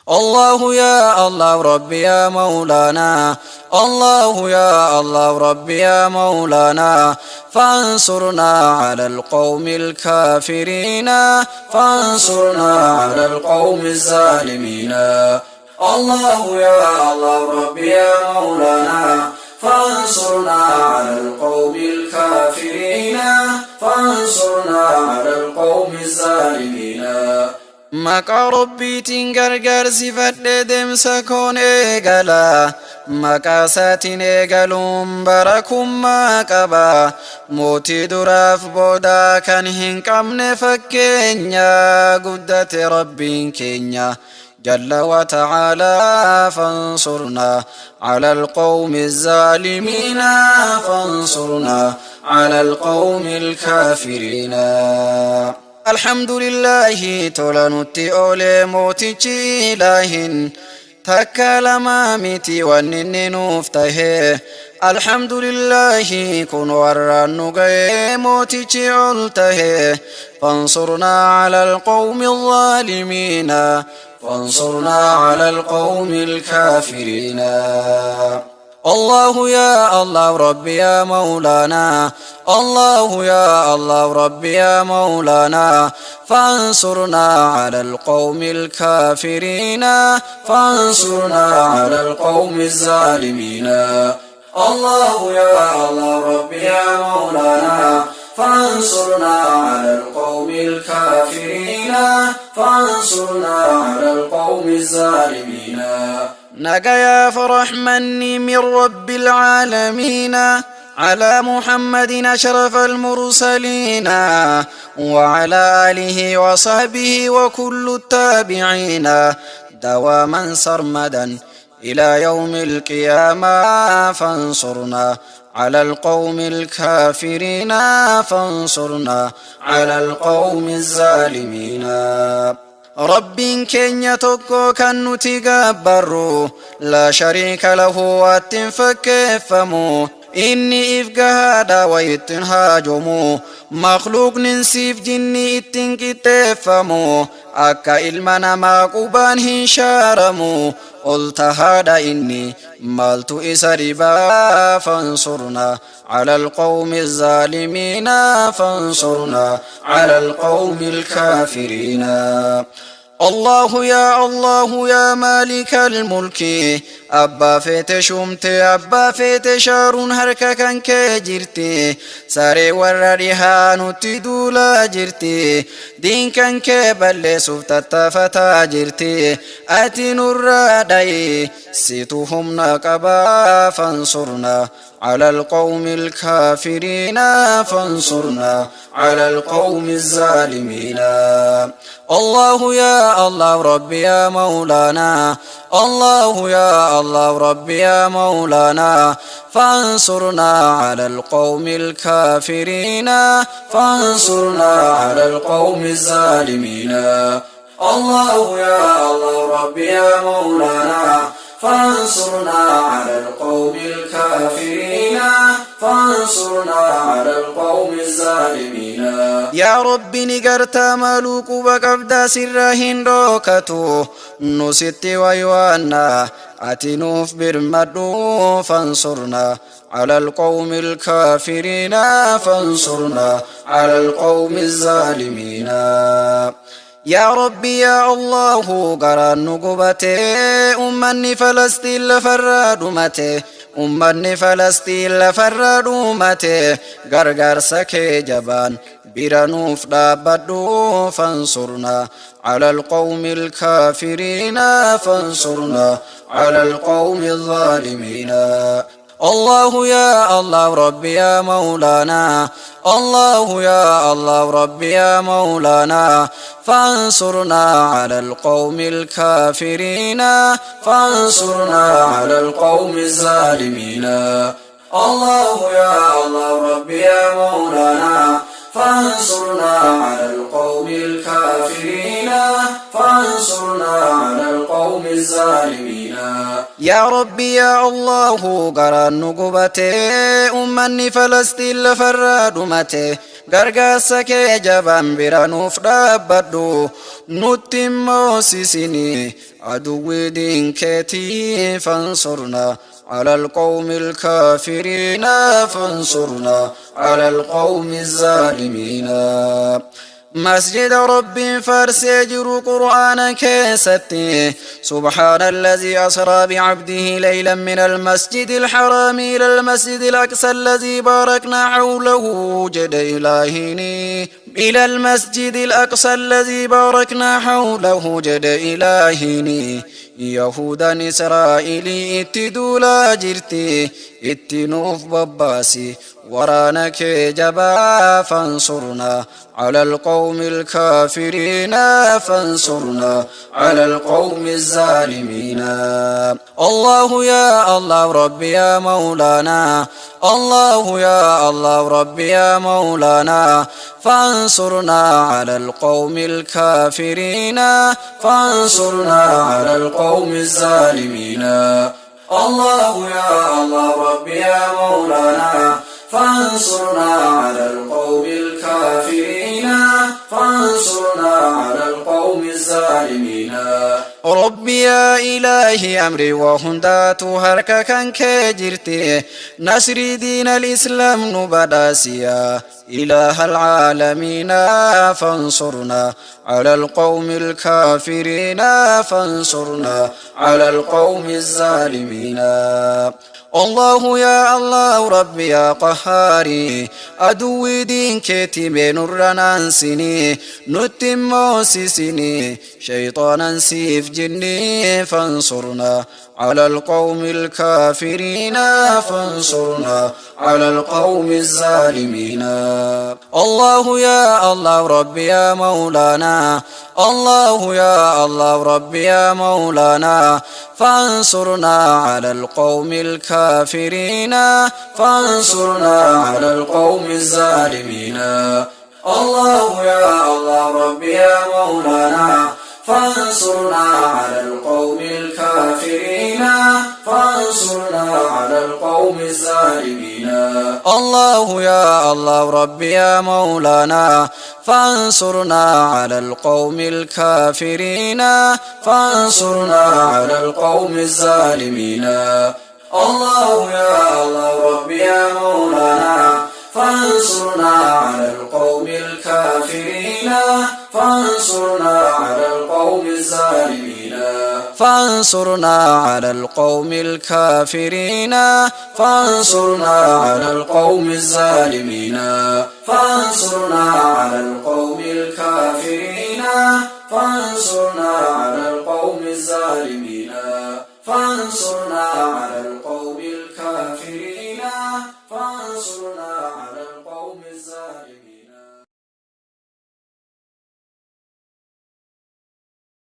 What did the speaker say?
الله يا الله ربي يا مولانا الله يا الله ربي يا مولانا فانصرنا على القوم الكافرين فانصرنا على القوم الظالمين الله يا الله ربي يا مولانا فانصرنا على القوم الكافرين فانصرنا على القوم الظالمين مكا ربي تنغرغر صفت دمسا كون ايغالا مكا ساتين ايغالوم بركم ما قبا موتي دراف بودا كان هنقمن فكينيا قدت ربي كينيا جل وتعالى فانصرنا على القوم الظالمين فانصرنا على القوم الكافرين الحمد لله تولنتي أولي موتي إلهن تكلم ميتي ونني نفته الحمد لله كن ورن غي موتي أولته فانصرنا على القوم الظالمين فانصرنا على القوم الكافرين الله يا الله ربي يا مولانا الله يا الله ربي يا مولانا فانصرنا على القوم الكافرين فانصرنا على القوم الظالمين الله يا الله ربي يا مولانا فانصرنا على القوم الكافرين فانصرنا على القوم الظالمين نجايا فرح مني من رب العالمين على محمد أشرف المرسلين وعلى آله وصحبه وكل التابعين دواما سرمدا إلى يوم القيامة فانصرنا على القوم الكافرين فانصرنا على القوم الظالمين رب كن توكو كان نتغبرو لا شريك له واتنفك فمو إني إفقهادا ويتنهاجمو مخلوق ننسيف جني اتنكتفمو أكا إلمنا ما قبان هنشارمو قلت هذا إني مالت إسربا فانصرنا على القوم الظالمين فانصرنا على القوم الكافرين الله يا مالك الملك أبا فيت شمت أبا فيت شارون هركا كان كجرتي ساري ورريها نتدولا جرتي دين كان كبل سفتة فتا جرتي أتي نور داي سيتهم نقبا فانصرنا على القوم الكافرين فانصرنا على القوم الظالمين الله يا الله ربي يا مولانا الله يا الله ربي يا مولانا فانصرنا على القوم الكافرين فانصرنا على القوم الظالمين الله يا الله ربي يا مولانا فانصرنا على القوم الكافرين فانصرنا على القوم الظالمين يا ربي نقرت ملوك بقبدا سرهن روكتو نسيت ويوانا أتنوف برمدو فانصرنا على القوم الكافرين فانصرنا على القوم الظالمين يا ربي يا الله قران نقبته أمني فلسطين لفرادمته أمني فلسطين لفرادمته غرغر سكي جبان برانوف دابدو فانصرنا على القوم الكافرين فانصرنا على القوم الظالمين الله يا الله ربي يا مولانا الله يا الله ربي يا مولانا فانصرنا على القوم الكافرين فانصرنا على القوم الظالمين الله يا الله ربي يا مولانا فانصرنا على القوم الكافرين فانصرنا على القوم الظالمين يا ربي يا الله قران نقبته أمني فلسطين لفرادمته gargaarsa kee jabaan bira nuuf dhaabbadhu nutti moosisini aduwwi diin keetii fansurna على القوم الكافرين فانصرنا على القوم الظالمين مسجد رب فارسجر قرآن كيستي سبحان الذي أسرى بعبده ليلا من المسجد الحرام إلى المسجد الأقصى الذي باركنا حوله جد إلهيني إلى المسجد الأقصى الذي باركنا حوله جد إلهيني يهودا إسرائيلي اتدولا جرتي اتنوف بباسي ورانك جبا فانصرنا على القوم الكافرين فانصرنا على القوم الظالمين الله يا الله ربي يا مولانا الله يا الله ربي يا مولانا فانصرنا على القوم الكافرين فانصرنا على القوم الظالمين الله يا الله ربي يا مولانا فانصرنا على القوم الكافرين فانصرنا على القوم الظالمين ربي يا إلهي أمري وهندات هركا كان كجرتي نصر دين الإسلام نبداسيا إله العالمين فانصرنا على القوم الكافرين فانصرنا على القوم الظالمين الله يا الله ربي يا قهاري أدوي دين كتبي نورنا سني نتم سيسني شيطانا سيف جني فانصرنا على القوم الكافرين فانصرنا على القوم الظالمين الله يا الله ربي يا مولانا الله يا الله ربي يا مولانا فانصرنا على القوم الكافرين فانصرنا على القوم الظالمين الله يا الله ربي يا مولانا فانصرنا على القوم الكافرين فانصرنا على القوم الظالمين الله يا الله ربي يا مولانا فانصرنا على القوم الكافرين فانصرنا على القوم الظالمين الله يا الله ربي يا مولانا فانصرنا على القوم الكافرين فانصرنا على القوم الظالمين فانصرنا على القوم الكافرين فانصرنا على القوم الظالمين فانصرنا على القوم الكافرين فانصرنا على القوم الظالمين فانصرنا على القوم الكافرين فانصرنا على